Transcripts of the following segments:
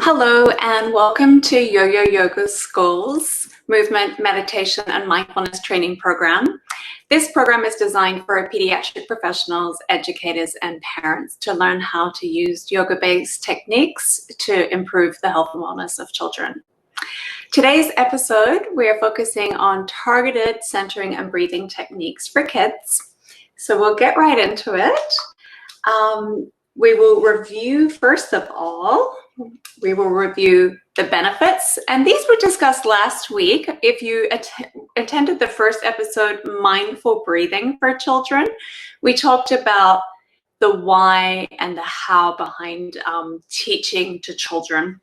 Hello and welcome to Yo-Yo Yoga School's Movement, Meditation and Mindfulness Training Program. This program is designed for pediatric professionals, educators and parents to learn how to use yoga-based techniques to improve the health and wellness of children. Today's episode, we are focusing on targeted centering and breathing techniques for kids. So we'll get right into it. We will review, first of all, we will review the benefits, and these were discussed last week. If you attended the first episode, Mindful Breathing for Children, we talked about the why and the how behind teaching to children.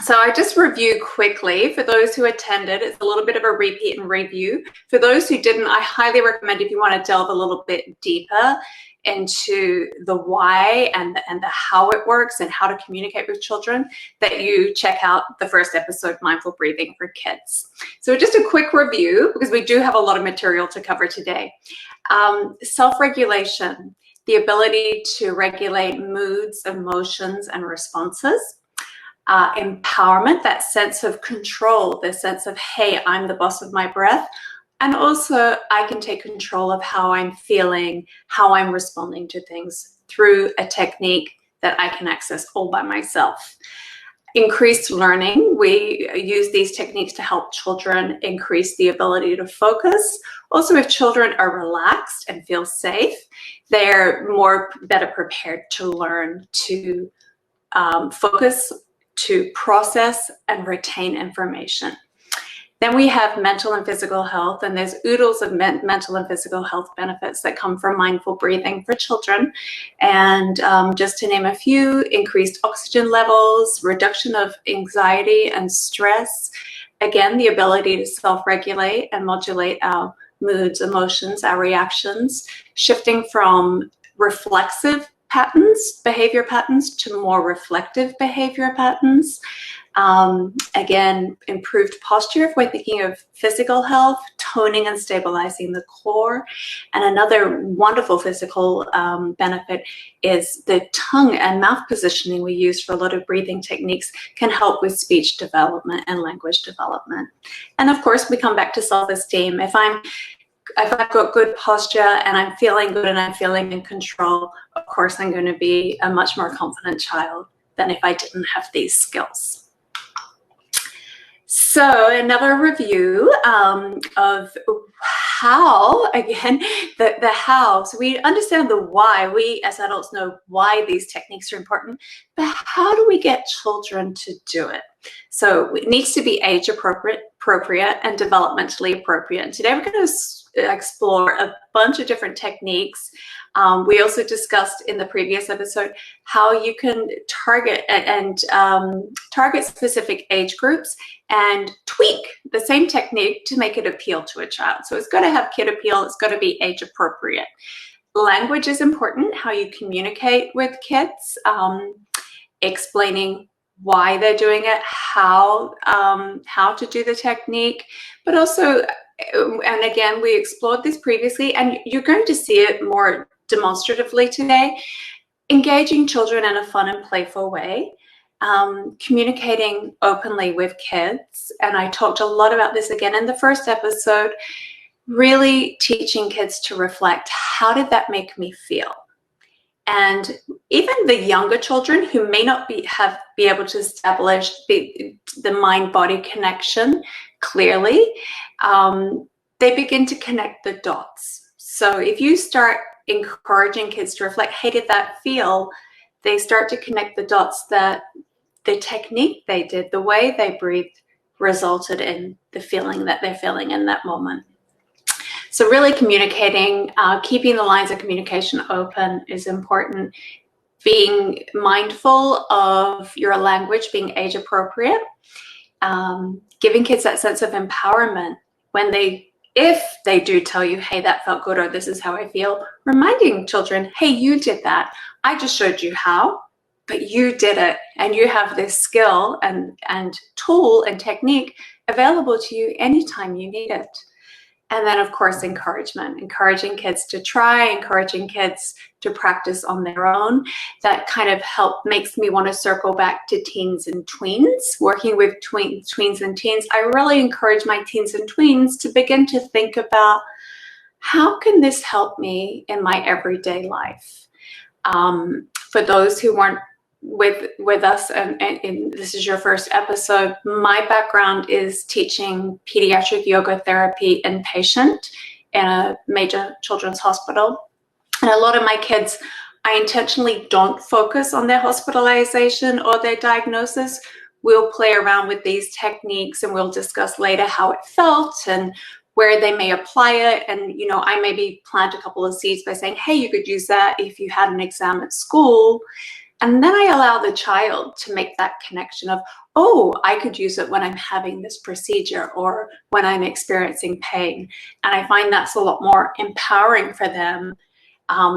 So I just review quickly for those who attended. It's a little bit of a repeat and review. For those who didn't, I highly recommend, if you want to delve a little bit deeper into the why and the how it works and how to communicate with children, that you check out the first episode, Mindful Breathing for Kids. So just a quick review, because we do have a lot of material to cover today. Self-regulation, the ability to regulate moods, emotions, and responses. Empowerment, that sense of control, the sense of, hey, I'm the boss of my breath. And also, I can take control of how I'm feeling, how I'm responding to things through a technique that I can access all by myself. Increased learning. We use these techniques to help children increase the ability to focus. Also, if children are relaxed and feel safe, they're better prepared to learn to focus, to process and retain information. Then we have mental and physical health, and there's oodles of mental and physical health benefits that come from mindful breathing for children. And just to name a few, increased oxygen levels, reduction of anxiety and stress, again, the ability to self-regulate and modulate our moods, emotions, our reactions, shifting from reflexive patterns, behavior patterns, to more reflective behavior patterns. Again, improved posture if we're thinking of physical health, toning and stabilizing the core. And another wonderful physical benefit is the tongue and mouth positioning we use for a lot of breathing techniques can help with speech development and language development. And of course, we come back to self-esteem. If I've got good posture and I'm feeling good and I'm feeling in control, of course, I'm going to be a much more confident child than if I didn't have these skills. So another review of how, again, the how. So we understand the why. We as adults know why these techniques are important, but how do we get children to do it? So it needs to be age appropriate and developmentally appropriate. And today we're going to explore a bunch of different techniques. We also discussed in the previous episode how you can target target specific age groups and tweak the same technique to make it appeal to a child. So it's got to have kid appeal. It's got to be age appropriate. Language is important, how you communicate with kids, explaining why they're doing it, how to do the technique, but also, and again, we explored this previously, and you're going to see it more demonstratively today, engaging children in a fun and playful way, communicating openly with kids. And I talked a lot about this again in the first episode, really teaching kids to reflect, how did that make me feel? And even the younger children who may not be able to establish the mind-body connection clearly, they begin to connect the dots. So if you start encouraging kids to reflect, hey, did that feel? They start to connect the dots that the technique they did, the way they breathed, resulted in the feeling that they're feeling in that moment. So really communicating, keeping the lines of communication open is important. Being mindful of your language, being age appropriate, giving kids that sense of empowerment if they do tell you, hey, that felt good, or this is how I feel, reminding children, hey, you did that. I just showed you how, but you did it, and you have this skill and tool and technique available to you anytime you need it. And then, of course, encouragement, encouraging kids to try, encouraging kids to practice on their own. That kind of makes me want to circle back to teens and tweens. Working with tweens and teens, I really encourage my teens and tweens to begin to think about, how can this help me in my everyday life? For those who weren't with us, and this is your first episode, my background is teaching pediatric yoga therapy inpatient in a major children's hospital. And a lot of my kids, I intentionally don't focus on their hospitalization or their diagnosis. We'll play around with these techniques and we'll discuss later how it felt and where they may apply it. And, you know, I maybe plant a couple of seeds by saying, hey, you could use that if you had an exam at school. And then I allow the child to make that connection of, oh, I could use it when I'm having this procedure or when I'm experiencing pain. And I find that's a lot more empowering for them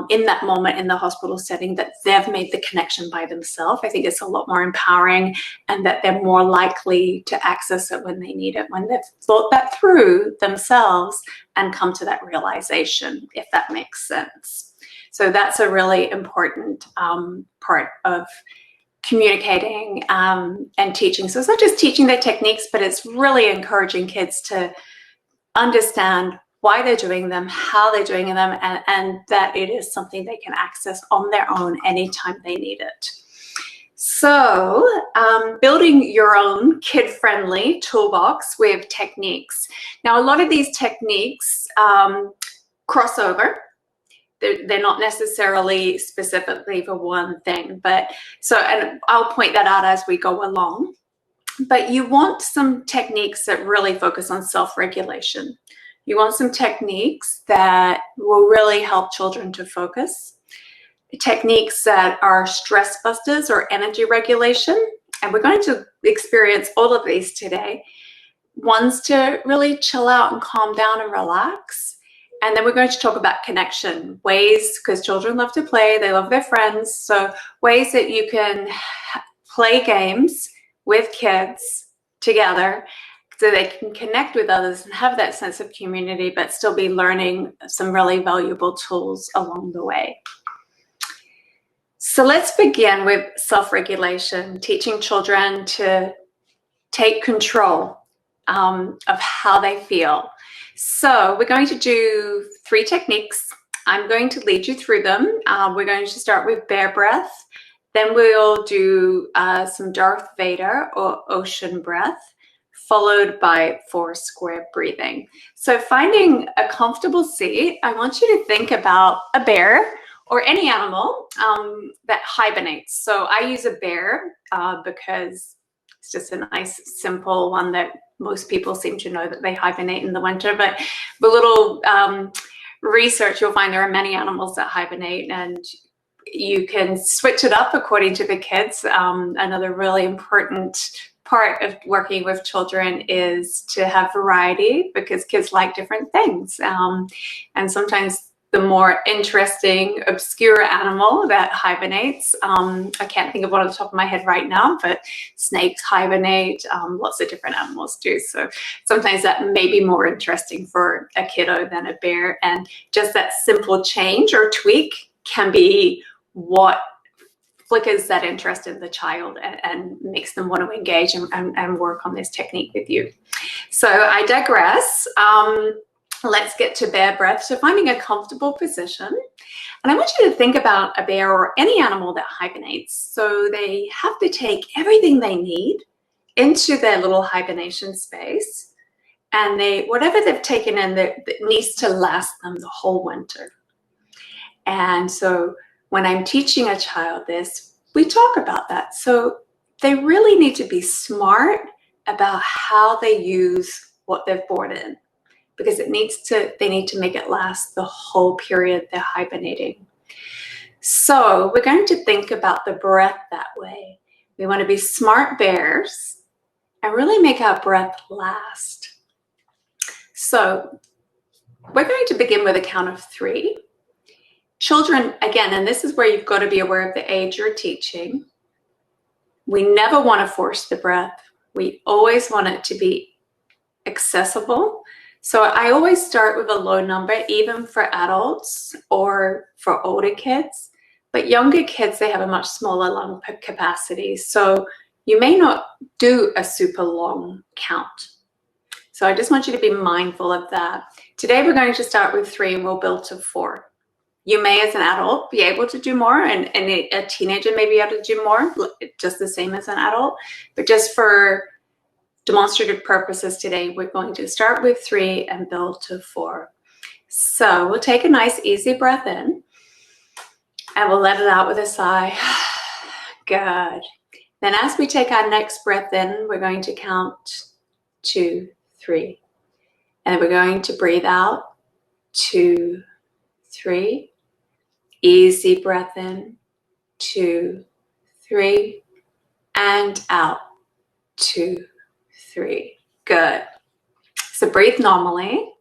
in that moment in the hospital setting, that they've made the connection by themselves. I think it's a lot more empowering, and that they're more likely to access it when they need it, when they've thought that through themselves and come to that realization, if that makes sense. So that's a really important part of communicating and teaching. So it's not just teaching the techniques, but it's really encouraging kids to understand why they're doing them, how they're doing them, and that it is something they can access on their own anytime they need it. So building your own kid-friendly toolbox with techniques. Now, a lot of these techniques cross over. They're not necessarily specifically for one thing, but and I'll point that out as we go along. But you want some techniques that really focus on self-regulation. You want some techniques that will really help children to focus. Techniques that are stress busters or energy regulation. And we're going to experience all of these today. Ones to really chill out and calm down and relax. And then we're going to talk about connection, ways, because children love to play, they love their friends. So ways that you can play games with kids together so they can connect with others and have that sense of community, but still be learning some really valuable tools along the way. So let's begin with self-regulation, teaching children to take control of how they feel. So we're going to do 3 techniques. I'm going to lead you through them. We're going to start with bear breath. Then we'll do some Darth Vader or ocean breath, followed by 4 square breathing. So finding a comfortable seat, I want you to think about a bear or any animal that hibernates. So I use a bear because it's just a nice, simple one that most people seem to know that they hibernate in the winter. But the little research, you'll find there are many animals that hibernate, and you can switch it up according to the kids. Another really important part of working with children is to have variety, because kids like different things. And sometimes the more interesting, obscure animal that hibernates, I can't think of one off the top of my head right now, but snakes hibernate, lots of different animals do. So sometimes that may be more interesting for a kiddo than a bear. And just that simple change or tweak can be what flickers that interest in the child and makes them want to engage and work on this technique with you. So I digress. Let's get to bear breath. So finding a comfortable position. And I want you to think about a bear or any animal that hibernates. So they have to take everything they need into their little hibernation space. And whatever they've taken in, that needs to last them the whole winter. And so when I'm teaching a child this, we talk about that. So they really need to be smart about how they use what they've brought in, because they need to make it last the whole period they're hibernating. So we're going to think about the breath that way. We want to be smart bears and really make our breath last. So we're going to begin with a count of 3. Children, again, and this is where you've got to be aware of the age you're teaching. We never want to force the breath. We always want it to be accessible. So I always start with a low number, even for adults or for older kids. But younger kids, they have a much smaller lung capacity. So you may not do a super long count. So I just want you to be mindful of that. Today we're going to start with 3 and we'll build to 4. You may, as an adult, be able to do more, and a teenager may be able to do more, just the same as an adult. But just for demonstrative purposes today, we're going to start with 3 and build to 4. So we'll take a nice easy breath in and we'll let it out with a sigh. Good. Then as we take our next breath in, we're going to count 2, 3. And we're going to breathe out 2, 3. Easy breath in, 2, 3. And out, 2, 3. Good. So breathe normally.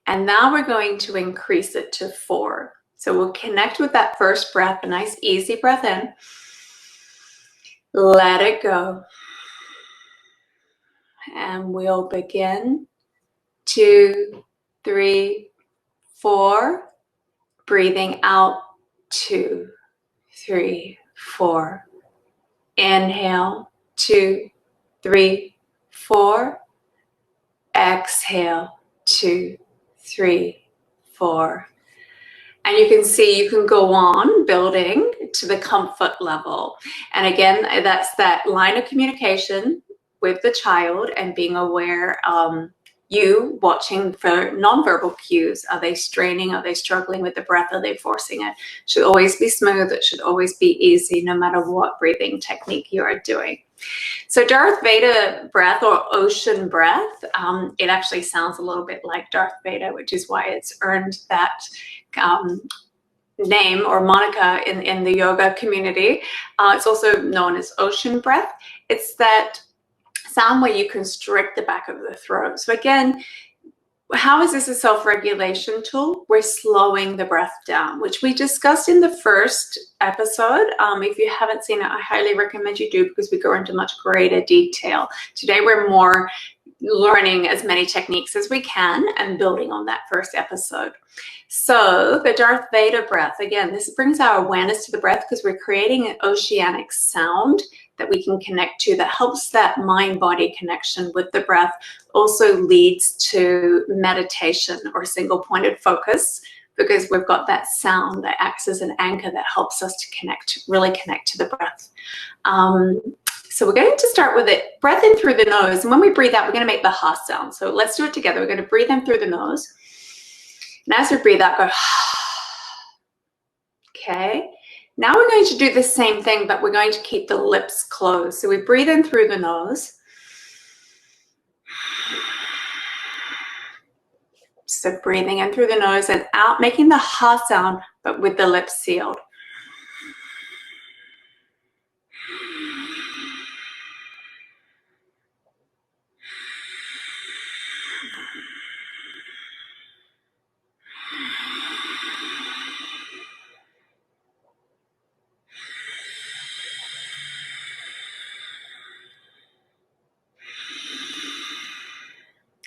And now we're going to increase it to 4. So we'll connect with that first breath, a nice easy breath in. Let it go. And we'll begin 2, 3, 4. Breathing out 2, 3, 4. Inhale 2, 3, 4. Exhale 2, 3, 4. And you can see you can go on building to the comfort level. And again, that's that line of communication with the child and being aware, you watching for nonverbal cues. Are they straining? Are they struggling with the breath? Are they forcing it? Should always be smooth. It should always be easy, no matter what breathing technique you are doing. So Darth Vader breath, or ocean breath, it actually sounds a little bit like Darth Vader, which is why it's earned that name or moniker in the yoga community. It's also known as ocean breath. It's that sound where you constrict the back of the throat. So again, how is this a self-regulation tool? We're slowing the breath down, which we discussed in the first episode. If you haven't seen it, I highly recommend you do, because we go into much greater detail. Today, we're more learning as many techniques as we can and building on that first episode. So the Darth Vader breath, again, this brings our awareness to the breath because we're creating an oceanic sound that we can connect to, that helps that mind-body connection with the breath, also leads to meditation or single-pointed focus, because we've got that sound that acts as an anchor that helps us to connect, really connect to the breath. So we're going to start with it. Breath in through the nose, and when we breathe out, we're going to make the ha sound. So let's do it together. We're going to breathe in through the nose, and as we breathe out, go. Okay. Now we're going to do the same thing, but we're going to keep the lips closed. So we breathe in through the nose. So breathing in through the nose and out, making the ha sound, but with the lips sealed.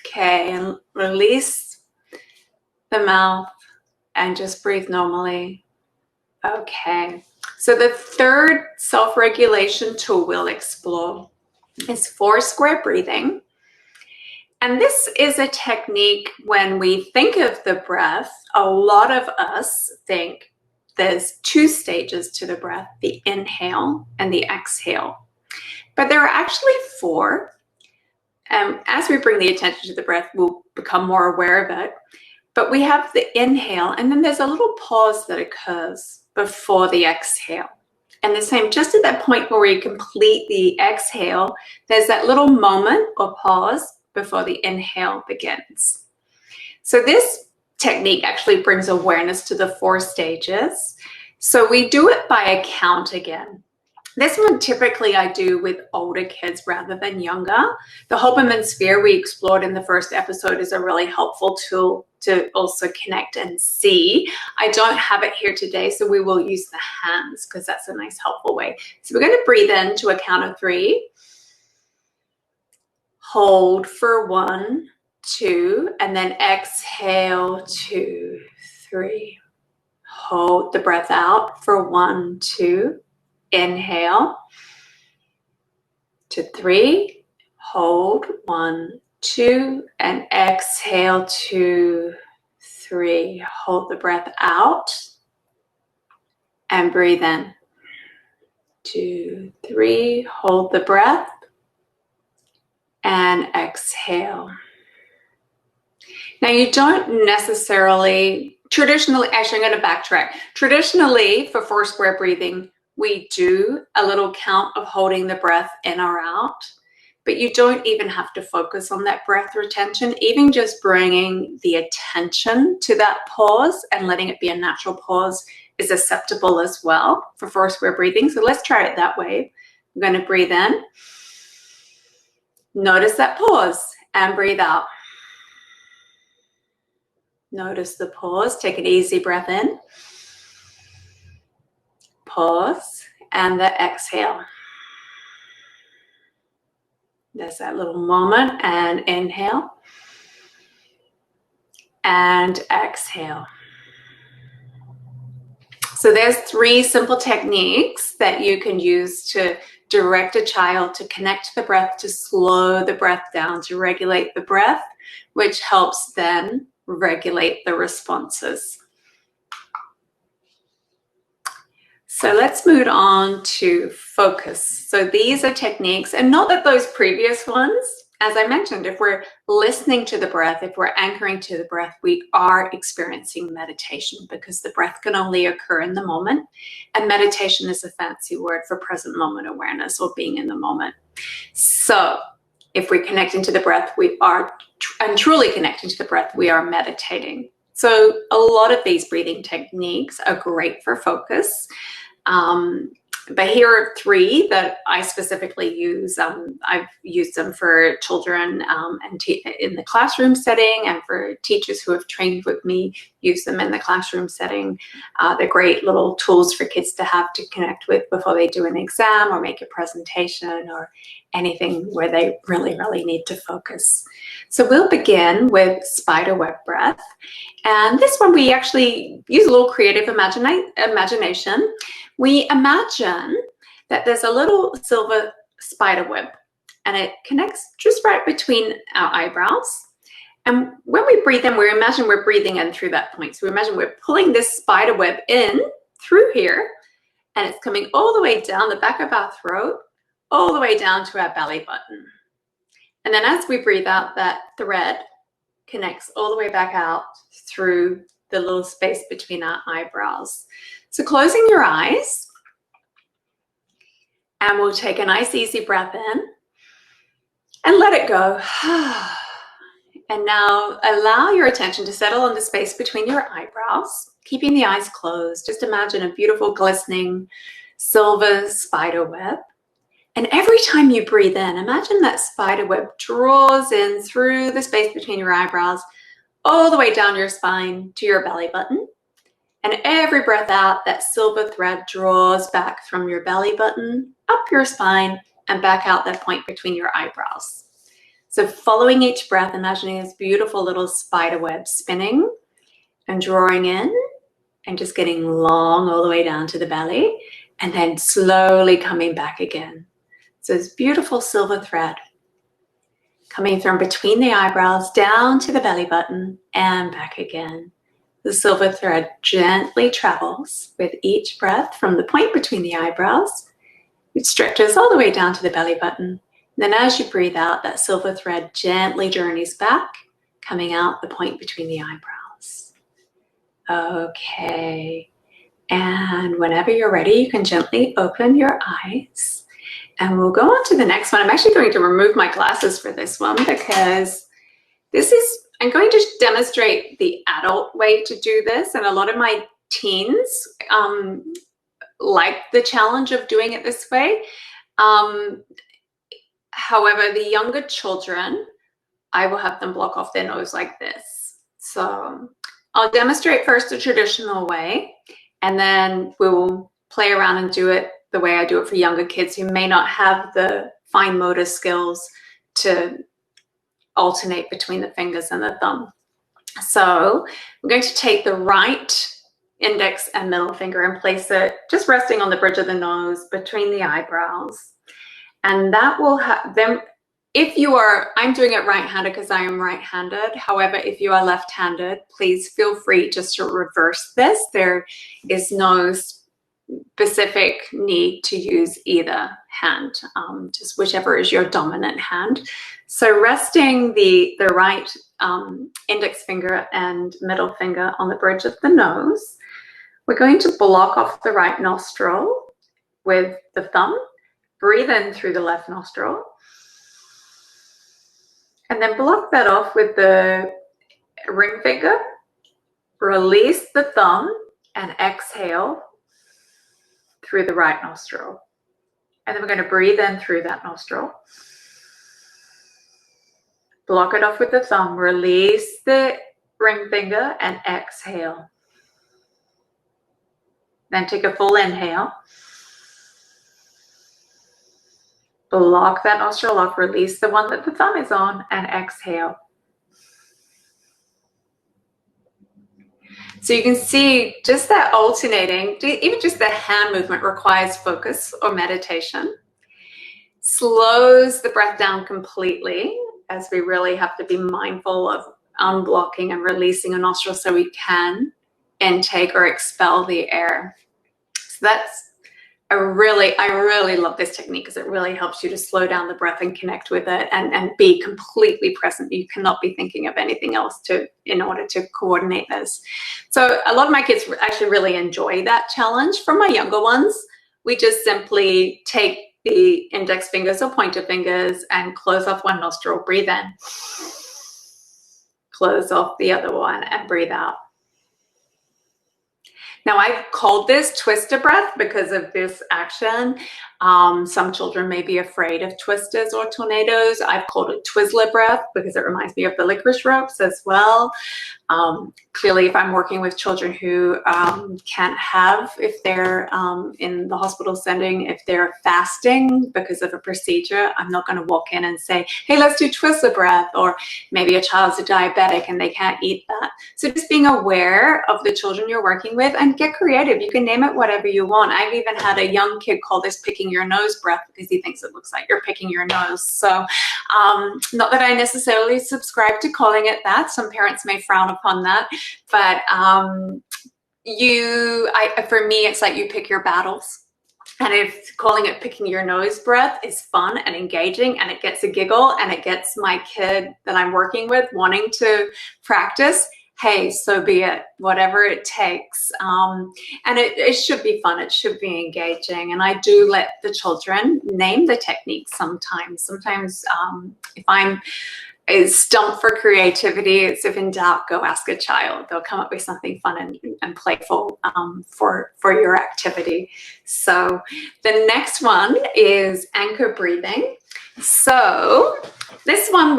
Okay, and release the mouth and just breathe normally. Okay, so the third self-regulation tool we'll explore is 4 square breathing. And this is a technique when we think of the breath, a lot of us think there's 2 stages to the breath, the inhale and the exhale. But there are actually 4. As we bring the attention to the breath, we'll become more aware of it. But we have the inhale, and then there's a little pause that occurs before the exhale. And the same, just at that point where we complete the exhale, there's that little moment or pause before the inhale begins. So this technique actually brings awareness to the 4 stages. So we do it by a count again. This one typically I do with older kids rather than younger. The Hoberman sphere we explored in the first episode is a really helpful tool to also connect and see. I don't have it here today, so we will use the hands because that's a nice helpful way. So we're going to breathe in to a count of 3. Hold for 1, 2, and then exhale, 2, 3. Hold the breath out for 1, 2. Inhale to 3. Hold 1, 2, and exhale 2, 3. Hold the breath out and breathe in. 2, 3. Hold the breath and exhale. Now you don't necessarily, traditionally, actually I'm going to backtrack. Traditionally for 4 square breathing, we do a little count of holding the breath in or out, but you don't even have to focus on that breath retention. Even just bringing the attention to that pause and letting it be a natural pause is acceptable as well for 4 square breathing. So let's try it that way. I'm going to breathe in. Notice that pause and breathe out. Notice the pause. Take an easy breath in. Pause and the exhale. There's that little moment, and inhale and exhale. So there's 3 simple techniques that you can use to direct a child to connect to the breath, to slow the breath down, to regulate the breath, which helps then regulate the responses. So let's move on to focus. So these are techniques, and not that those previous ones, as I mentioned, if we're listening to the breath, if we're anchoring to the breath, we are experiencing meditation, because the breath can only occur in the moment. And meditation is a fancy word for present moment awareness, or being in the moment. So if we're connecting to the breath, we are, and truly connecting to the breath, we are meditating. So a lot of these breathing techniques are great for focus. But here are 3 that I specifically use. I've used them for children and in the classroom setting, and for teachers who have trained with me, use them in the classroom setting. They're great little tools for kids to have to connect with before they do an exam or make a presentation or anything where they really, really need to focus. So we'll begin with spiderweb breath. And this one we actually use a little creative imagination. We imagine that there's a little silver spider web, and it connects just right between our eyebrows. And when we breathe in, we imagine we're breathing in through that point. So we imagine we're pulling this spider web in through here, and it's coming all the way down the back of our throat, all the way down to our belly button. And then as we breathe out, that thread connects all the way back out through the little space between our eyebrows. So closing your eyes, and we'll take a nice easy breath in and let it go. And now allow your attention to settle on the space between your eyebrows, keeping the eyes closed. Just imagine a beautiful glistening silver spider web. And every time you breathe in, imagine that spider web draws in through the space between your eyebrows, all the way down your spine to your belly button. And every breath out, that silver thread draws back from your belly button, up your spine, and back out that point between your eyebrows. So following each breath, imagining this beautiful little spider web spinning and drawing in and just getting long all the way down to the belly, and then slowly coming back again. So this beautiful silver thread coming from between the eyebrows down to the belly button and back again. The silver thread gently travels with each breath from the point between the eyebrows. It stretches all the way down to the belly button. Then as you breathe out, that silver thread gently journeys back, coming out the point between the eyebrows. Okay. And whenever you're ready, you can gently open your eyes. And we'll go on to the next one. I'm actually going to remove my glasses for this one, because I'm going to demonstrate the adult way to do this. And a lot of my teens like the challenge of doing it this way. However, the younger children, I will have them block off their nose like this. So I'll demonstrate first the traditional way, and then we'll play around and do it the way I do it for younger kids who may not have the fine motor skills to alternate between the fingers and the thumb. So we're going to take the right index and middle finger and place it just resting on the bridge of the nose between the eyebrows. And that will have them. If you are, I'm doing it right-handed because I am right-handed. However, if you are left-handed, please feel free just to reverse this. There is no specific need to use either hand, just whichever is your dominant hand. So resting the right index finger and middle finger on the bridge of the nose, we're going to block off the right nostril with the thumb, breathe in through the left nostril, and then block that off with the ring finger, release the thumb, and exhale through the right nostril. And then we're going to breathe in through that nostril. Block it off with the thumb, release the ring finger, and exhale. Then take a full inhale. Block that nostril off, release the one that the thumb is on, and exhale. So you can see just that alternating, even just the hand movement requires focus or meditation. Slows the breath down completely, as we really have to be mindful of unblocking and releasing a nostril so we can intake or expel the air. So that's I really love this technique because it really helps you to slow down the breath and connect with it and be completely present. You cannot be thinking of anything else in order to coordinate this. So a lot of my kids actually really enjoy that challenge. For my younger ones, we just simply take the index fingers or pointer fingers and close off one nostril, breathe in, close off the other one, and breathe out. Now, I've called this twister breath because of this action. Some children may be afraid of twisters or tornadoes. I've called it Twizzler breath because it reminds me of the licorice ropes as well. Clearly, if I'm working with children who can't have, if they're in the hospital setting, if they're fasting because of a procedure, I'm not going to walk in and say, hey, let's do Twizzler breath, or maybe a child's a diabetic and they can't eat that. So just being aware of the children you're working with and get creative. You can name it whatever you want. I've even had a young kid call this picking your nose breath because he thinks it looks like you're picking your nose. So not that I necessarily subscribe to calling it that. Some parents may frown upon that, but for me, it's like you pick your battles. And if calling it picking your nose breath is fun and engaging and it gets a giggle and it gets my kid that I'm working with wanting to practice, hey, so be it, whatever it takes. And it should be fun. It should be engaging. And I do let the children name the technique sometimes. Sometimes if I'm stumped for creativity, it's if in doubt, go ask a child. They'll come up with something fun and playful for your activity. So the next one is anchor breathing. So this one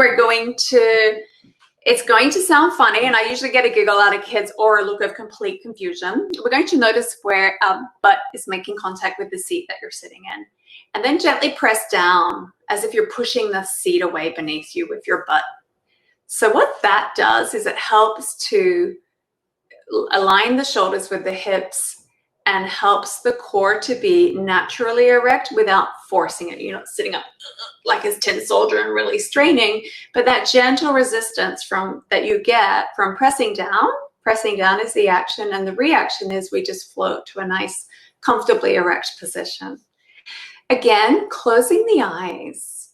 it's going to sound funny, and I usually get a giggle out of kids or a look of complete confusion. We're going to notice where butt is making contact with the seat that you're sitting in. And then gently press down as if you're pushing the seat away beneath you with your butt. So what that does is it helps to align the shoulders with the hips and helps the core to be naturally erect without forcing it. You're not sitting up like a tin soldier and really straining, but that gentle resistance that you get from pressing down. Pressing down is the action, and the reaction is we just float to a nice, comfortably erect position. Again, closing the eyes.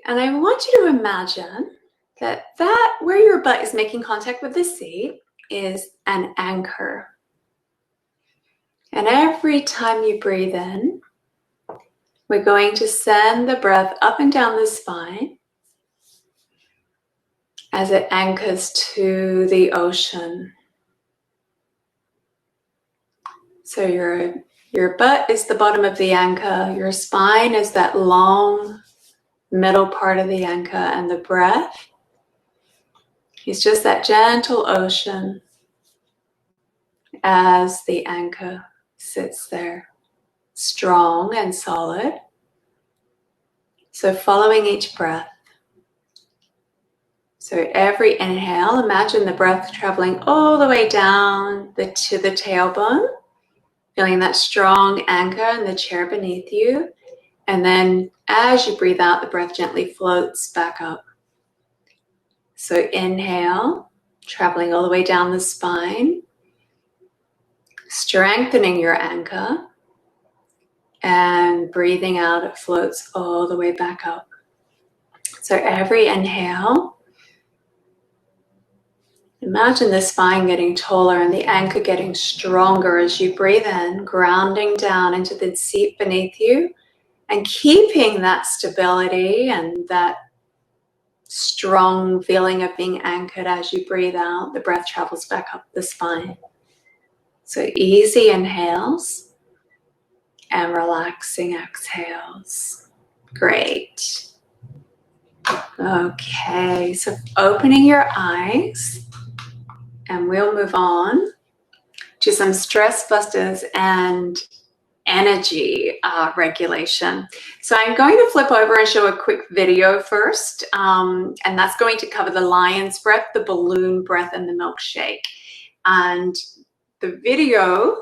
And I want you to imagine that where your butt is making contact with the seat is an anchor. And every time you breathe in, we're going to send the breath up and down the spine as it anchors to the ocean. So your butt is the bottom of the anchor. Your spine is that long middle part of the anchor, and the breath is just that gentle ocean as the anchor sits there, strong and solid. So following each breath, So every inhale, imagine the breath traveling all the way down to the tailbone, feeling that strong anchor in the chair beneath you. And then as you breathe out, the breath gently floats back up. So inhale, traveling all the way down the spine, strengthening your anchor. And breathing out, it floats all the way back up. So every inhale, imagine the spine getting taller and the anchor getting stronger as you breathe in, grounding down into the seat beneath you and keeping that stability and that strong feeling of being anchored as you breathe out. The breath travels back up the spine. So easy inhales and relaxing exhales. Great. Okay, so opening your eyes, and we'll move on to some stress busters and energy regulation. So I'm going to flip over and show a quick video first, and that's going to cover the lion's breath, the balloon breath, and the milkshake. And the video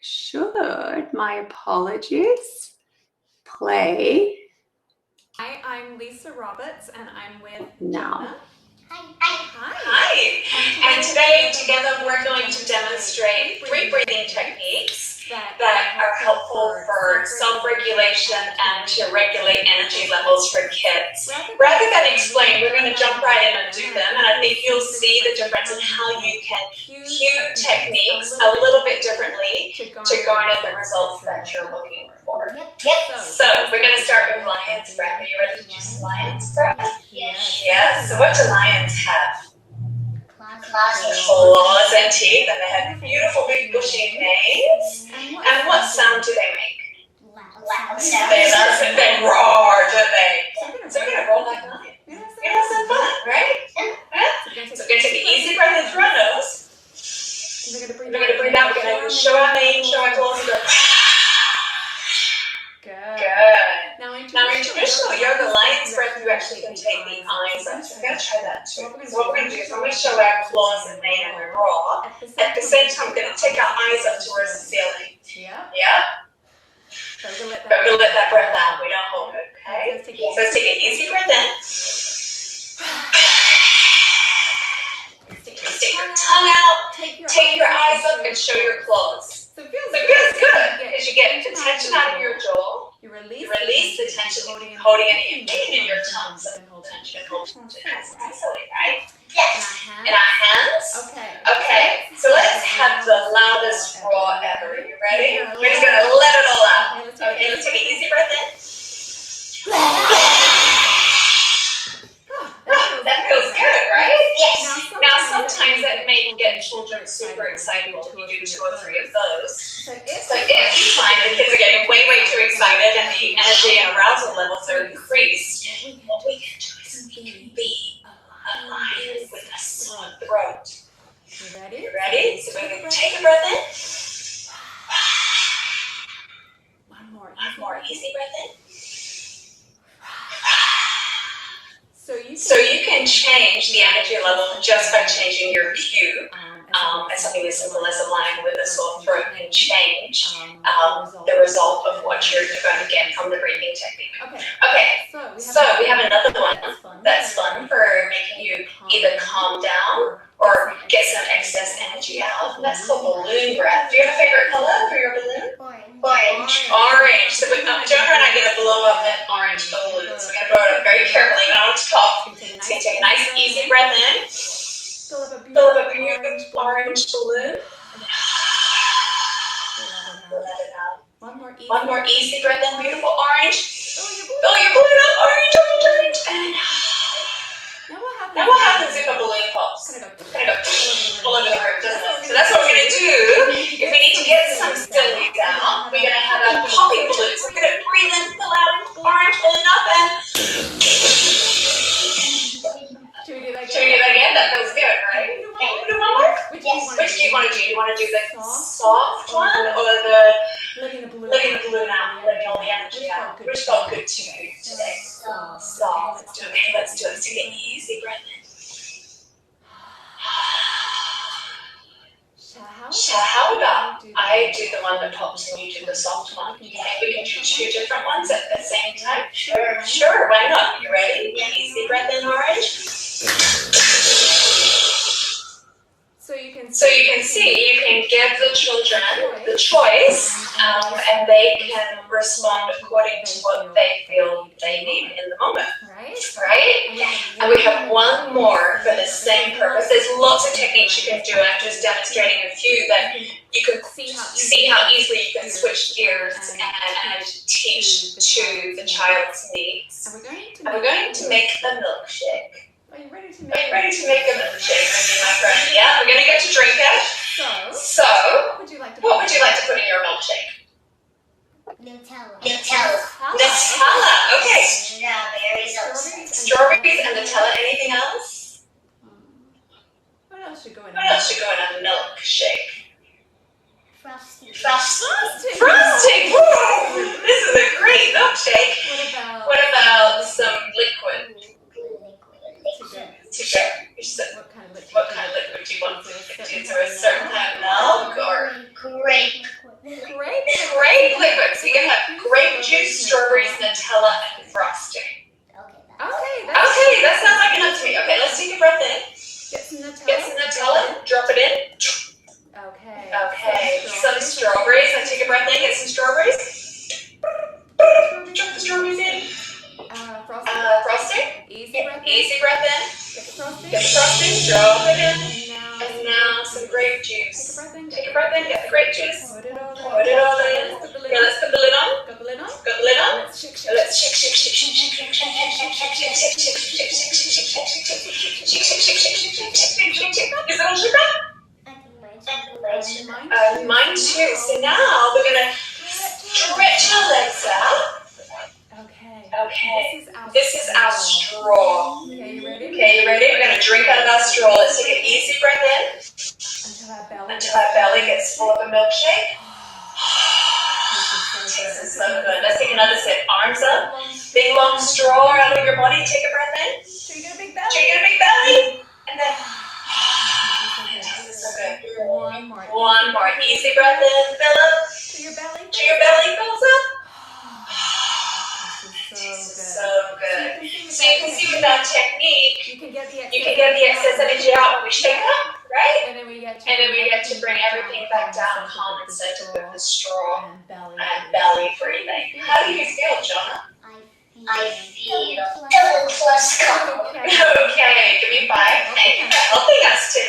should, my apologies, play. Hi, I'm Lisa Roberts and I'm with Now. Hi. And today together we're going to demonstrate 3 breathing techniques that are helpful for self-regulation and to regulate energy levels for kids. Rather than explain, we're going to jump right in and do them, and I think you'll see the difference in how you can cue techniques a little bit differently to garner the results that you're looking for. So we're going to start with lion's breath. Are you ready to do some lion's breath? Yes. So what do lions have? Claws and teeth, and they have beautiful big bushy manes. And what sound do they make? Loud sound. They roar, don't they? So we're going to roll like a lion. Have some fun, right? So we're going to take an easy breath in through our nose. We're going to breathe out. We're going to show our mane, show our claws, and go. Good. Now in traditional yoga, lion's breath, you actually can take the eyes up. So we're going to try that too. So what we're going to do is when we show our claws and mane and we roar, at the same time we're going to take our eyes up towards the ceiling. Yeah? But we're going to let that breath out. We don't hold it, okay? So let's take an easy breath in. Stick your tongue out, take your eyes up, and show your claws. So it feels good because you get the tension out of your jaw. You release the tension holding it in your tongue. So tension holds it easily, right? Yes. In our hands. Okay. So let's have the loudest roar ever. Are you ready? We're just going to let it all out. Okay, let's take an easy breath in. That feels good, right? Yes. Now sometimes that may get children super excited when you do 2 or 3 of those. So if you find the kids are getting way too excited and the energy and arousal levels are increased, what we can do is we can be a lion with a small throat. You ready? So we're going to take a breath in. One more easy breath in. So you can change the energy level just by changing your cue. And something as simple as a lion with a sore throat can change the result of what you're going to get from the breathing technique. Okay, so we have another one that's fun for making you either calm down or get some excess energy out. That's called balloon breath. Do you have a favorite color for your balloon? Orange. So Jonah and I are going to blow up that orange balloon. So we're going to blow it up very carefully on top. So you take a nice easy breath in. Fill up a beautiful orange balloon. Let it out. One more easy breath in. Beautiful orange. Fill your balloon up. Orange. And now what happens if a balloon pops? It's going to go all over the room, doesn't it? So that's what we're going to do. If we need to get some sillies out, we're going to have a popping balloon. So we're going to breathe in, fill out orange balloon up, and should we do that again? That feels good, right? We'll do one more? Yes. Which do you want to do? Do you want to do the soft one or the letting the balloon out, letting all the energy out? Which felt good to you today? Soft. Okay, let's do it. Let's take an easy breath in. So how about I do the one that pops and you do the soft one? You think we can do two different ones at the same time? Sure, why not? You ready? Easy breath in, Orange. So you can see, you can give the children the choice, and they can respond according to what they feel they need in the moment, right? And we have one more for the same purpose. There's lots of techniques you can do. I'm just demonstrating a few that you can see how easily you can switch gears and teach to the child's needs. And we're going to make a milkshake. Are you ready to make a milkshake? My friend? Yeah, we're going to get to drink it. So, what would you like to put in your milkshake? Nutella. Okay. Strawberries and Nutella. Anything else? What else should go in a milkshake? Frosting. Woo! This is a great milkshake. What about some liquid? To share. What kind of liquid do you want? Is there a certain kind of milk or grape liquid? So you can have grape juice, strawberries, Nutella, and frosting. Okay, that sounds like enough to me. Okay, let's take a breath in. Get some Nutella. Drop it in. Okay. Some strawberries. Let's take a breath in. Get some strawberries. Drop the strawberries in. Frosting. Easy breath in. Get the frosting. Drop it in. And now some grape juice. Take a breath in. Get the grape juice. Put it all in. Okay, let's put the lid on. Got the lid on. Let's shake. Is it all sugar? Mine too. So now we're gonna stretch our legs out. Okay, this is our straw. Okay, you ready? We're going to drink out of our straw. Let's take an easy breath in until our belly gets full of a milkshake. Tastes so good. Let's take another sip. Arms up. Big long straw out of your body. Take a breath in. So you get a big belly. And then tastes so good. One more. Easy breath in. Fill up. To your belly fills up. So good. So you can see with that technique, you can get the excess energy out when we shake up, right? And then we get to bring everything back down, calm and centered with the straw and belly breathing. How do you feel, Jonah? I feel double plus calm. Okay, give me 5. Thank you for helping us too.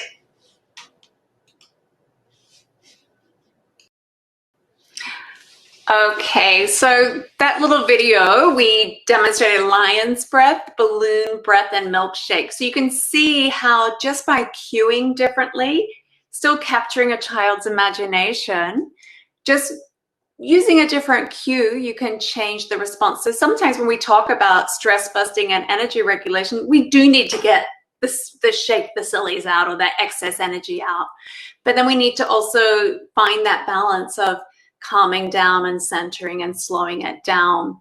Okay, so that little video, we demonstrated lion's breath, balloon breath, and milkshake. So you can see how just by cueing differently, still capturing a child's imagination, just using a different cue, you can change the response. So sometimes when we talk about stress busting and energy regulation, we do need to get shake the sillies out or that excess energy out. But then we need to also find that balance of calming down and centering and slowing it down.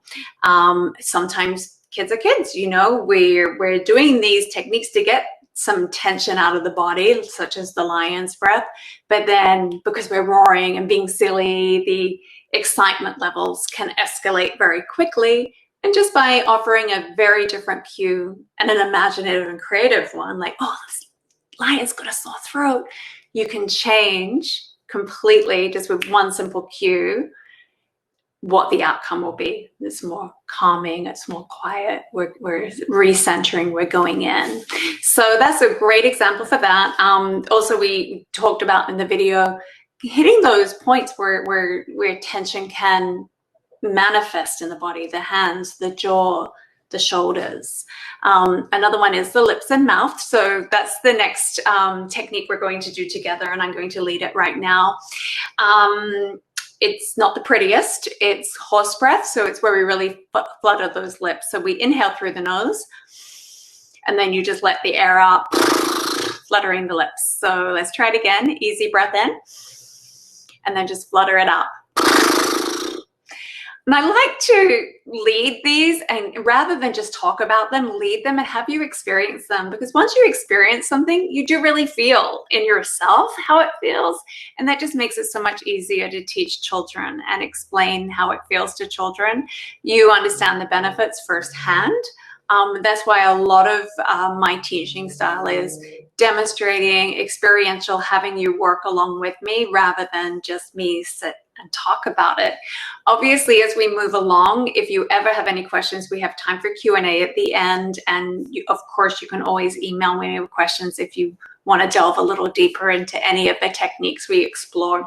Sometimes kids are kids, we're doing these techniques to get some tension out of the body, such as the lion's breath. But then because we're roaring and being silly, the excitement levels can escalate very quickly. And just by offering a very different cue and an imaginative and creative one, like, oh, this lion's got a sore throat, you can change completely just with one simple cue what the outcome will be. It's more calming, it's more quiet, we're recentering, we're going in. So that's a great example for that. Also, we talked about in the video hitting those points where tension can manifest in the body, the hands, the jaw, the shoulders. Another one is the lips and mouth. So that's the next technique we're going to do together, and I'm going to lead it right now. It's not the prettiest, it's horse breath. So it's where we really flutter those lips. So we inhale through the nose, and then you just let the air out, fluttering the lips. So let's try it again. Easy breath in, and then just flutter it out. And I like to lead these, and rather than just talk about them, lead them and have you experience them. Because once you experience something, you do really feel in yourself how it feels. And that just makes it so much easier to teach children and explain how it feels to children. You understand the benefits firsthand. That's why a lot of my teaching style is demonstrating, experiential, having you work along with me rather than just me sit and talk about it. Obviously, as we move along, if you ever have any questions, we have time for Q&A at the end. And of course, you can always email me with questions if you want to delve a little deeper into any of the techniques we explore.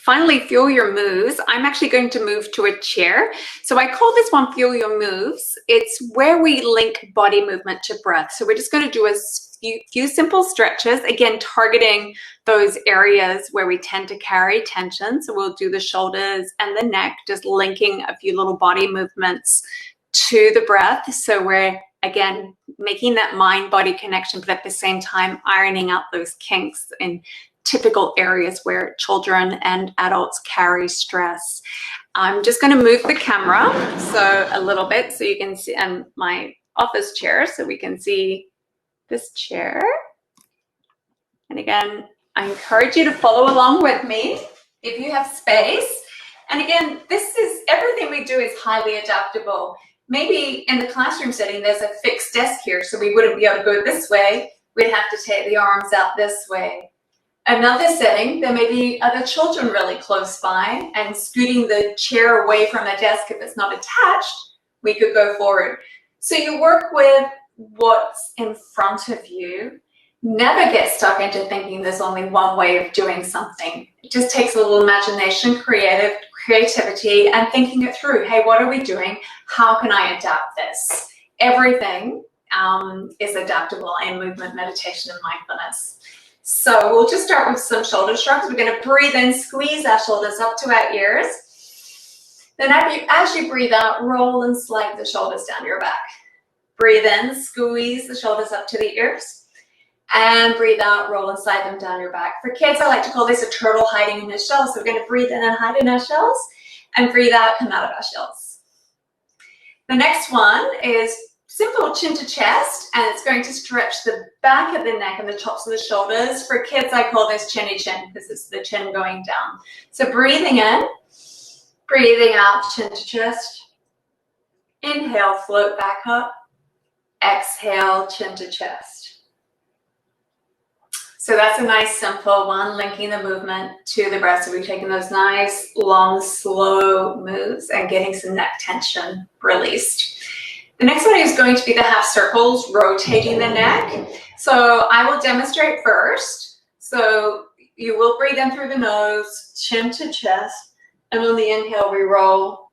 Finally, fuel your moves. I'm actually going to move to a chair. So I call this one Fuel Your Moves. It's where we link body movement to breath. So we're just going to do a few simple stretches, again, targeting those areas where we tend to carry tension. So we'll do the shoulders and the neck, just linking a few little body movements to the breath. So we're, again, making that mind-body connection, but at the same time, ironing out those kinks in typical areas where children and adults carry stress. I'm just going to move the camera so a little bit so you can see my office chair so we can see this chair. And again, I encourage you to follow along with me if you have space. And again, this is everything we do is highly adaptable. Maybe in the classroom setting, there's a fixed desk here, so we wouldn't be able to go this way. We'd have to take the arms out this way. Another setting, there may be other children really close by, and scooting the chair away from the desk if it's not attached, we could go forward. So you work with what's in front of you. Never get stuck into thinking there's only one way of doing something. It just takes a little imagination, creativity, and thinking it through. Hey, what are we doing? How can I adapt this? Everything is adaptable in movement, meditation, and mindfulness. So we'll just start with some shoulder shrugs. We're going to breathe in, squeeze our shoulders up to our ears. Then as you breathe out, roll and slide the shoulders down your back. Breathe in, squeeze the shoulders up to the ears. And breathe out, roll and slide them down your back. For kids, I like to call this a turtle hiding in his shell. So we're going to breathe in and hide in our shells. And breathe out, come out of our shells. The next one is simple chin to chest, and it's going to stretch the back of the neck and the tops of the shoulders. For kids, I call this chinny chin because it's the chin going down. So breathing in, breathing out, chin to chest. Inhale, float back up. Exhale, chin to chest. So that's a nice simple one, linking the movement to the breath. So we're taking those nice, long, slow moves and getting some neck tension released. The next one is going to be the half circles, rotating the neck. So I will demonstrate first. So you will breathe in through the nose, chin to chest, and on the inhale, we roll.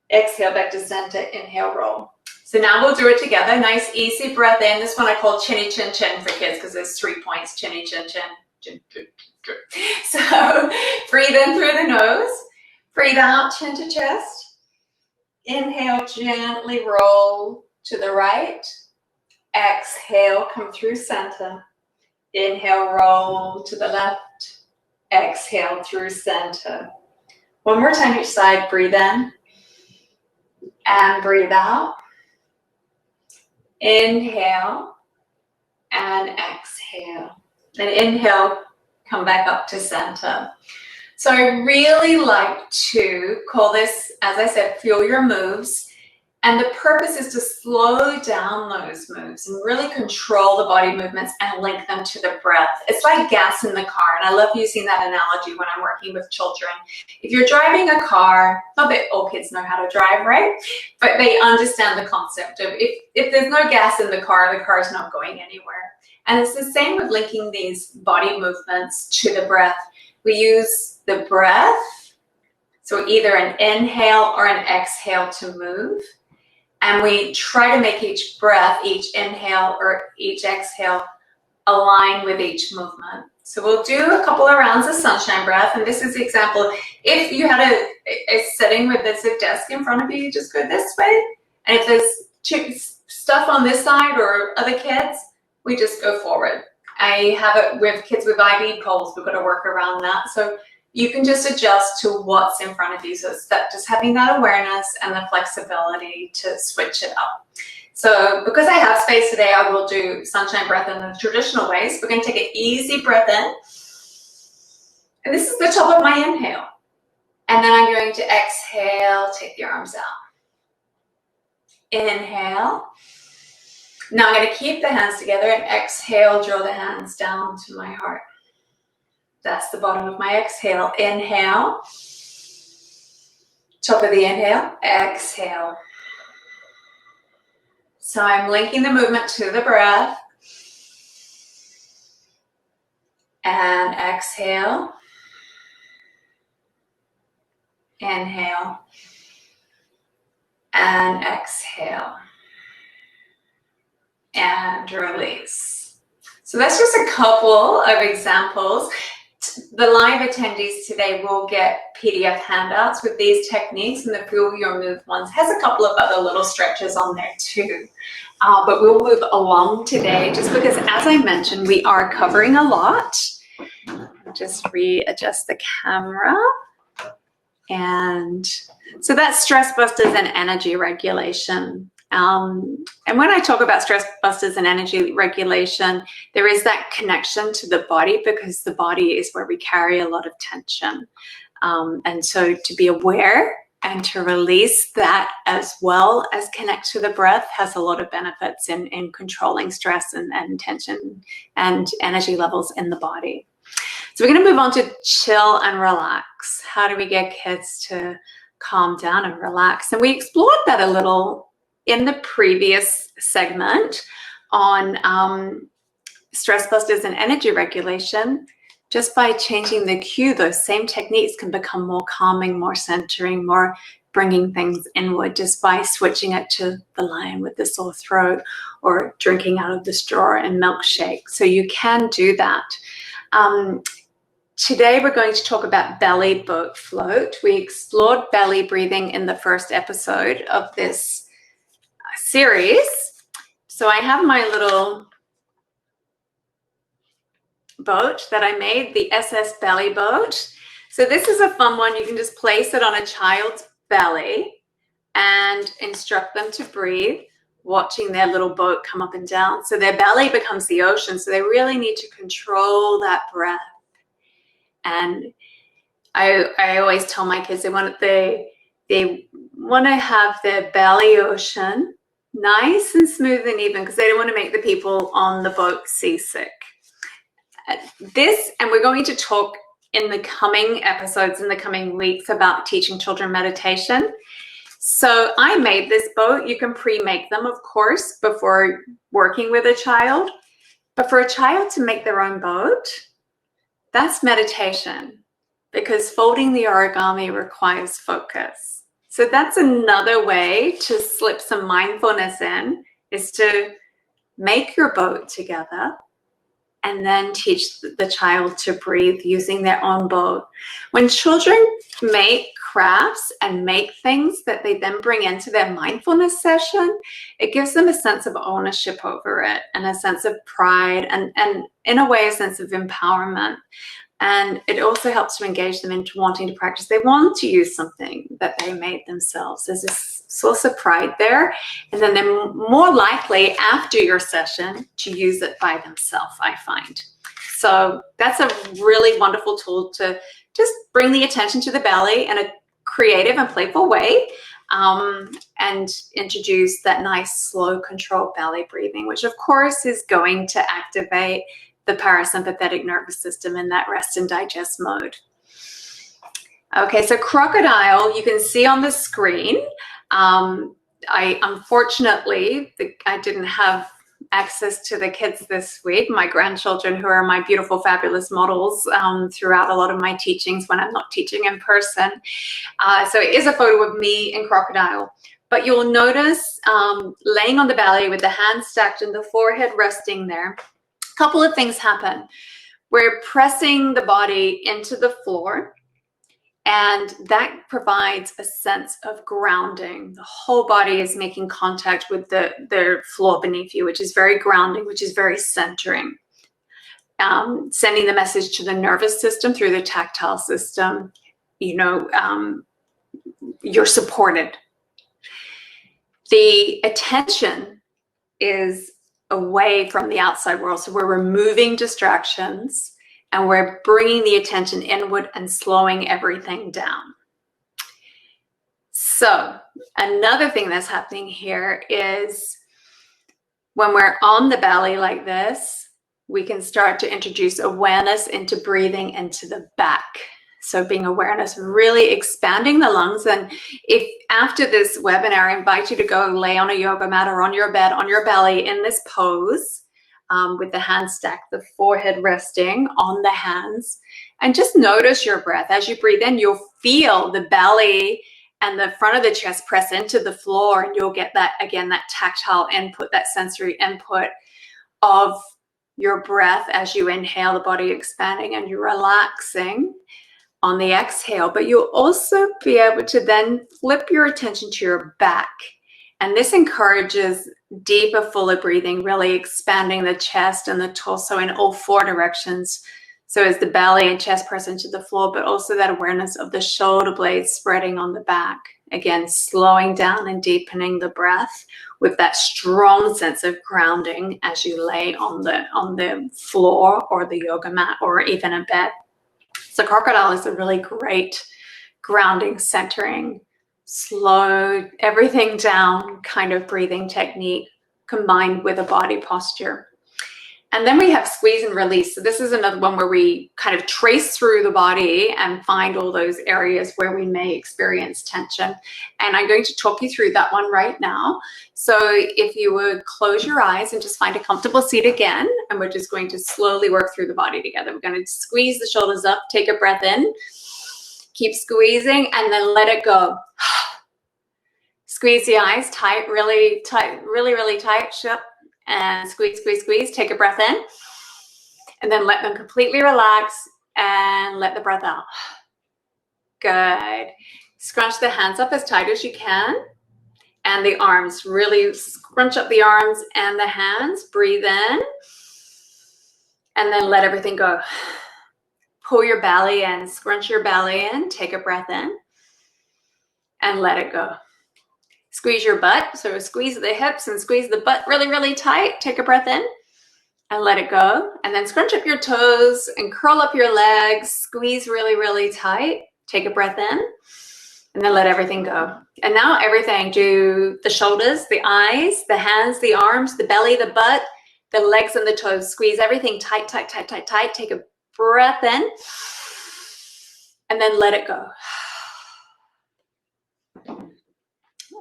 Exhale, back to center, inhale, roll. So now we'll do it together. Nice, easy breath in. This one I call chinny, chin, chin for kids because there's 3 points, chinny, chin, chin, chin, chin, chin. So breathe in through the nose, breathe out, chin to chest. Inhale, gently roll to the right. Exhale, come through center. Inhale, roll to the left. Exhale, through center. One more time each side. Breathe in and breathe out. Inhale and exhale. And inhale, come back up to center. So I really like to call this, as I said, fuel your moves. And the purpose is to slow down those moves and really control the body movements and link them to the breath. It's like gas in the car. And I love using that analogy when I'm working with children. If you're driving a car, not that all kids know how to drive, right? But they understand the concept of if there's no gas in the car is not going anywhere. And it's the same with linking these body movements to the breath. We use the breath, so either an inhale or an exhale to move. And we try to make each breath, each inhale or each exhale align with each movement. So we'll do a couple of rounds of sunshine breath. And this is the example. If you had a setting where there's a desk in front of you, you just go this way. And if there's stuff on this side or other kids, we just go forward. I have it with kids with IV poles. We've got to work around that. So you can just adjust to what's in front of you. So it's that just having that awareness and the flexibility to switch it up. So because I have space today, I will do sunshine breath in the traditional ways. We're going to take an easy breath in. And this is the top of my inhale. And then I'm going to exhale, take the arms out. Inhale. Now I'm going to keep the hands together and exhale, draw the hands down to my heart. That's the bottom of my exhale. Inhale. Top of the inhale. Exhale. So I'm linking the movement to the breath. And exhale. Inhale. And exhale. And release. So that's just a couple of examples. The live attendees today will get PDF handouts with these techniques, and the Feel Your Move ones has a couple of other little stretches on there too. But we'll move along today just because, as I mentioned, we are covering a lot. Just readjust the camera. And so that's stress busters and energy regulation. And when I talk about stress busters and energy regulation, there is that connection to the body because the body is where we carry a lot of tension. And so to be aware and to release that as well as connect to the breath has a lot of benefits in controlling stress and tension and energy levels in the body. So we're going to move on to chill and relax. How do we get kids to calm down and relax? And we explored that a little in the previous segment on stress busters and energy regulation. Just by changing the cue, those same techniques can become more calming, more centering, more bringing things inward just by switching it to the lion with the sore throat or drinking out of the straw and milkshake. So you can do that. Today we're going to talk about belly boat float. We explored belly breathing in the first episode of this series. So I have my little boat that I made, the SS belly boat. So this is a fun one. You can just place it on a child's belly and instruct them to breathe, watching their little boat come up and down. So their belly becomes the ocean. So they really need to control that breath. And I always tell my kids they want to have their belly ocean nice and smooth and even because they don't want to make the people on the boat seasick. And we're going to talk in the coming episodes, in the coming weeks, about teaching children meditation. So I made this boat. You can pre-make them, of course, before working with a child. But for a child to make their own boat, that's meditation, because folding the origami requires focus. So that's another way to slip some mindfulness in, is to make your boat together and then teach the child to breathe using their own boat. When children make crafts and make things that they then bring into their mindfulness session, it gives them a sense of ownership over it and a sense of pride and in a way, a sense of empowerment. And it also helps to engage them into wanting to practice. They want to use something that they made themselves. There's this source of pride there. And then they're more likely after your session to use it by themselves, I find. So that's a really wonderful tool to just bring the attention to the belly in a creative and playful way, and introduce that nice, slow, controlled belly breathing, which of course is going to activate the parasympathetic nervous system in that rest and digest mode. Okay, so crocodile, you can see on the screen. Unfortunately, I didn't have access to the kids this week, my grandchildren, who are my beautiful, fabulous models throughout a lot of my teachings when I'm not teaching in person. So it is a photo of me in crocodile. But you'll notice laying on the belly with the hands stacked and the forehead resting there, a couple of things happen. We're pressing the body into the floor, and that provides a sense of grounding. The whole body is making contact with the floor beneath you, which is very grounding, which is very centering. sending the message to the nervous system through the tactile system, you're supported. The attention is away from the outside world. So we're removing distractions and we're bringing the attention inward and slowing everything down. So another thing that's happening here is when we're on the belly like this, we can start to introduce awareness into breathing into the back. So being awareness, really expanding the lungs. And if after this webinar, I invite you to go lay on a yoga mat or on your bed, on your belly in this pose with the hands stacked, the forehead resting on the hands. And just notice your breath. As you breathe in, you'll feel the belly and the front of the chest press into the floor. And you'll get that, again, that tactile input, that sensory input of your breath as you inhale, the body expanding and you're relaxing on the exhale. But you'll also be able to then flip your attention to your back. And this encourages deeper, fuller breathing, really expanding the chest and the torso in all four directions. So as the belly and chest press into the floor, but also that awareness of the shoulder blades spreading on the back. Again, slowing down and deepening the breath with that strong sense of grounding as you lay on the floor or the yoga mat or even a bed. So crocodile is a really great grounding, centering, slow everything down kind of breathing technique combined with a body posture. And then we have squeeze and release. So this is another one where we kind of trace through the body and find all those areas where we may experience tension. And I'm going to talk you through that one right now. So if you would close your eyes and just find a comfortable seat again, and we're just going to slowly work through the body together. We're going to squeeze the shoulders up, take a breath in, keep squeezing, and then let it go. Squeeze the eyes tight, really tight, really tight. Shut. And squeeze, squeeze, squeeze. Take a breath in and then let them completely relax and let the breath out. Good. Scrunch the hands up as tight as you can and the arms. Really scrunch up the arms and the hands. Breathe in and then let everything go. Pull your belly in. Scrunch your belly in. Take a breath in and let it go. Squeeze your butt, so squeeze the hips and squeeze the butt really tight. Take a breath in and let it go. And then scrunch up your toes and curl up your legs. Squeeze really tight. Take a breath in and then let everything go. And now everything, do the shoulders, the eyes, the hands, the arms, the belly, the butt, the legs and the toes. Squeeze everything tight. Take a breath in and then let it go.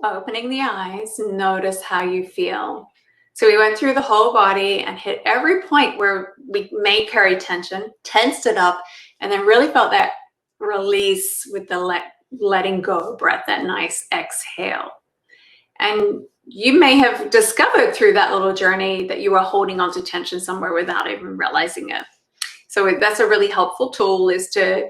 Opening the eyes, notice how you feel. So we went through the whole body and hit every point where we may carry tension, tensed it up, and then really felt that release with the letting go breath, that nice exhale. And you may have discovered through that little journey that you were holding on to tension somewhere without even realizing it. So that's a really helpful tool, is to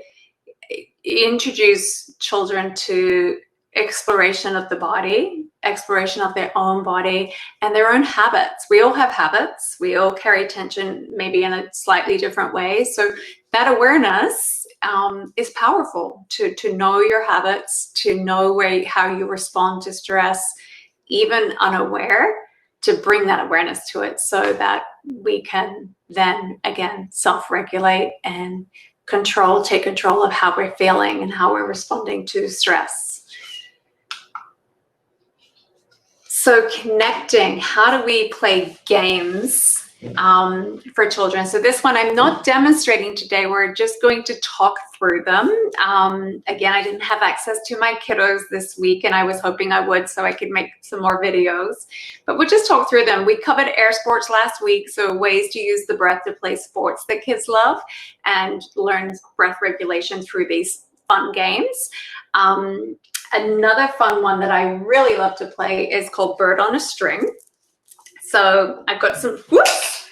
introduce children to exploration of the body, exploration of their own body and their own habits. We all have habits. We all carry tension maybe in a slightly different way. So that awareness is powerful, to know your habits, to know how you respond to stress, even unaware, to bring that awareness to it so that we can then again self-regulate and take control of how we're feeling and how we're responding to stress. So connecting, how do we play games for children? So this one I'm not demonstrating today. We're just going to talk through them. Again, I didn't have access to my kiddos this week, and I was hoping I would so I could make some more videos. But we'll just talk through them. We covered air sports last week, so ways to use the breath to play sports that kids love and learn breath regulation through these fun games. Another fun one that I really love to play is called Bird on a String. So I've got some, whoops,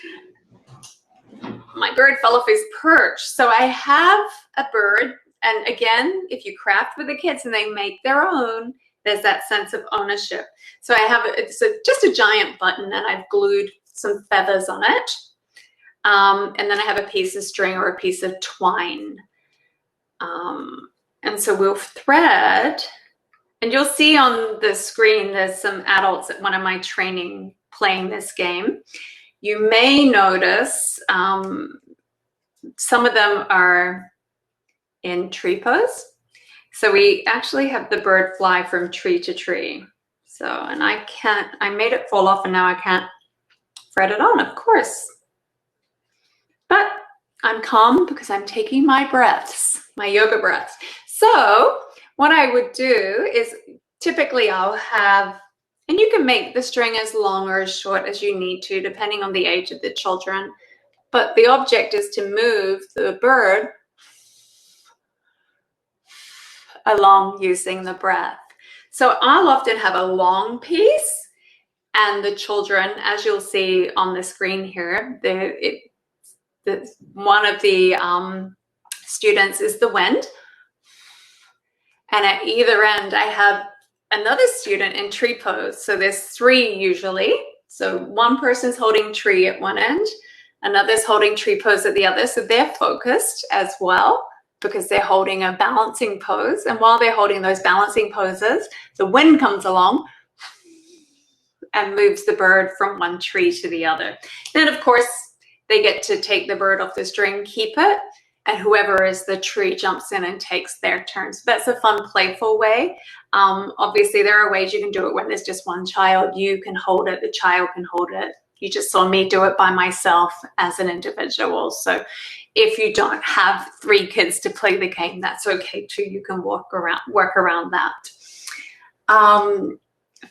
my bird fell off his perch. So I have a bird, and again, if you craft with the kids and they make their own, there's that sense of ownership. So I have, just a giant button, and I've glued some feathers on it. And then I have a piece of string or a piece of twine. And so we'll thread, and you'll see on the screen there's some adults at one of my training playing this game. You may notice some of them are in tree pose. So we actually have the bird fly from tree to tree. So, and I made it fall off and now I can't thread it on, of course. But I'm calm because I'm taking my breaths, my yoga breaths. So what I would do is typically I'll have, and you can make the string as long or as short as you need to, depending on the age of the children. But the object is to move the bird along using the breath. So I'll often have a long piece, and the children, as you'll see on the screen here, one of the students is the wind, and at either end I have another student in tree pose. So there's 3 usually. So one person's holding tree at one end, another's holding tree pose at the other. So they're focused as well because they're holding a balancing pose. And while they're holding those balancing poses, the wind comes along and moves the bird from one tree to the other. Then of course, they get to take the bird off the string, keep it, and whoever is the tree jumps in and takes their turn. So that's a fun, playful way. Obviously, there are ways you can do it when there's just one child. You can hold it, the child can hold it. You just saw me do it by myself as an individual. So if you don't have 3 kids to play the game, that's okay too. You can work around that.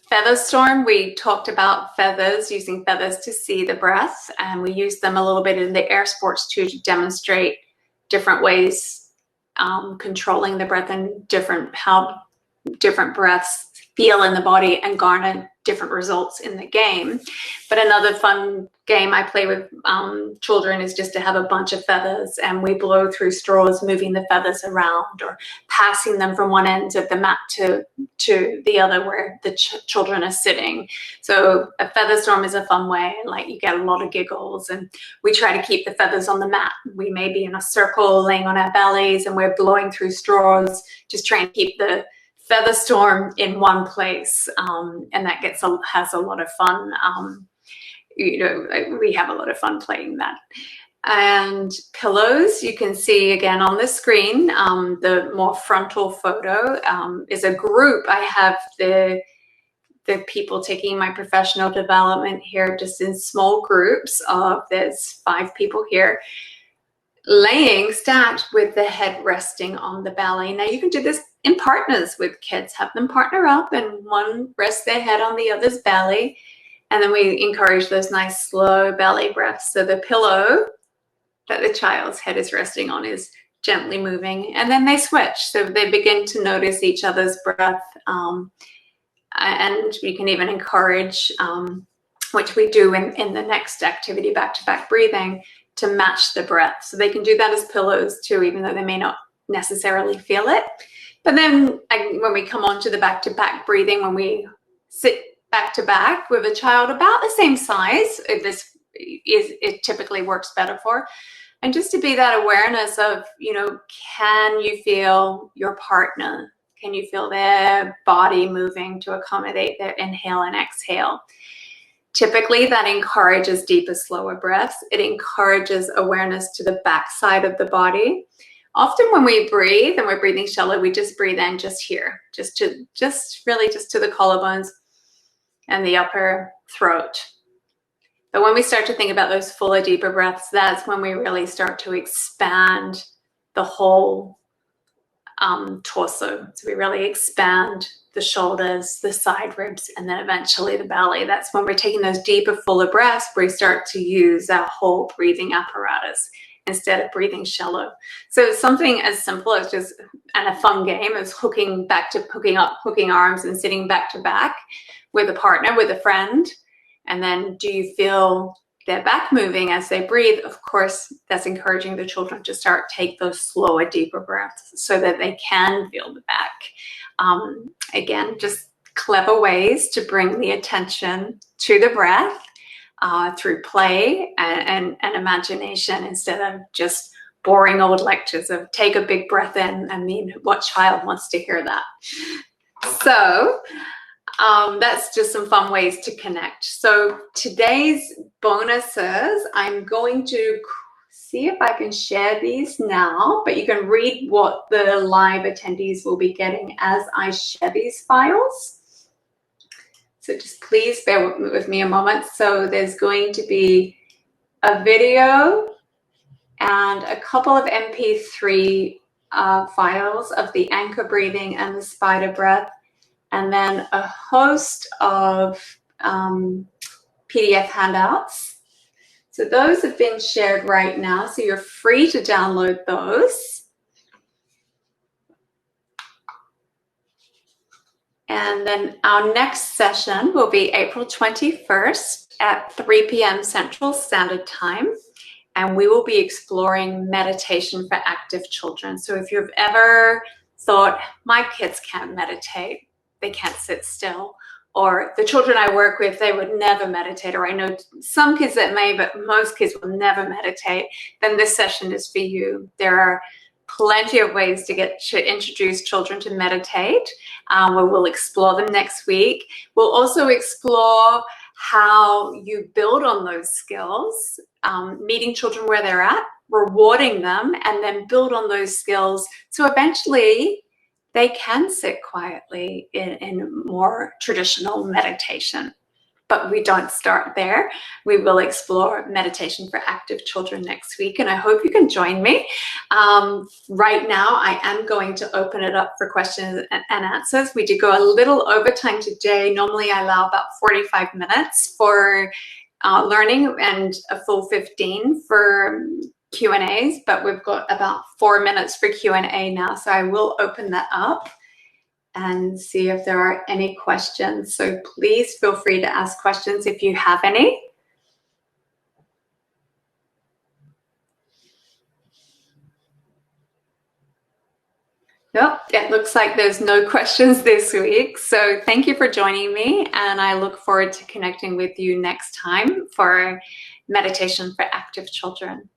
Feather storm, we talked about feathers, using feathers to see the breath, and we use them a little bit in the air sports too to demonstrate different ways controlling the breath and how different breaths feel in the body and garner different results in the game. But another fun game I play with children is just to have a bunch of feathers, and we blow through straws, moving the feathers around or passing them from one end of the mat to the other where the children are sitting. So a feather storm is a fun way, and like you get a lot of giggles, and we try to keep the feathers on the mat. We may be in a circle laying on our bellies and we're blowing through straws, just trying to keep the feather storm in one place, and that has a lot of fun. We have a lot of fun playing that. And pillows, you can see again on the screen, the more frontal photo is a group. I have the people taking my professional development here just in small groups of, there's 5 people here, laying stacked with the head resting on the belly. Now you can do this in partners with kids. Have them partner up and one rests their head on the other's belly. And then we encourage those nice slow belly breaths. So the pillow that the child's head is resting on is gently moving, and then they switch. So they begin to notice each other's breath. And we can even encourage, which we do in the next activity, back-to-back breathing, to match the breath. So they can do that as pillows too, even though they may not necessarily feel it. But then when we come on to the back-to-back breathing, when we sit back-to-back with a child about the same size, it typically works better for. And just to be that awareness of, can you feel your partner? Can you feel their body moving to accommodate their inhale and exhale? Typically, that encourages deeper, slower breaths. It encourages awareness to the back side of the body. Often when we breathe and we're breathing shallow, we just breathe in just here, just to the collarbones and the upper throat. But when we start to think about those fuller, deeper breaths, that's when we really start to expand the whole torso. So we really expand the shoulders, the side ribs, and then eventually the belly. That's when we're taking those deeper, fuller breaths, where we start to use our whole breathing apparatus instead of breathing shallow. So something as simple as just, and a fun game, is hooking arms and sitting back to back with a partner, with a friend. And then do you feel their back moving as they breathe? Of course, that's encouraging the children to take those slower, deeper breaths so that they can feel the back. Again, just clever ways to bring the attention to the breath. through play and imagination, instead of just boring old lectures of take a big breath in. I mean, what child wants to hear that? So that's just some fun ways to connect. So today's bonuses, I'm going to see if I can share these now, but you can read what the live attendees will be getting as I share these files. So just please bear with me a moment. So there's going to be a video and a couple of MP3 files of the anchor breathing and the spider breath, and then a host of PDF handouts. So those have been shared right now, so you're free to download those. And then our next session will be April 21st at 3 p.m. Central Standard Time. And we will be exploring meditation for active children. So if you've ever thought, my kids can't meditate, they can't sit still, or the children I work with, they would never meditate, or I know some kids that may, but most kids will never meditate, then this session is for you. There are plenty of ways to introduce children to meditate. We'll explore them next week. We'll also explore how you build on those skills, meeting children where they're at, rewarding them, and then build on those skills so eventually they can sit quietly in more traditional meditation. But we don't start there. We will explore meditation for active children next week, and I hope you can join me. Right now, I am going to open it up for questions and answers. We did go a little overtime today. Normally, I allow about 45 minutes for learning and a full 15 for Q&As, but we've got about 4 minutes for Q&A now, so I will open that up and see if there are any questions. So please feel free to ask questions if you have any. Nope, it looks like there's no questions this week. So thank you for joining me, and I look forward to connecting with you next time for meditation for active children.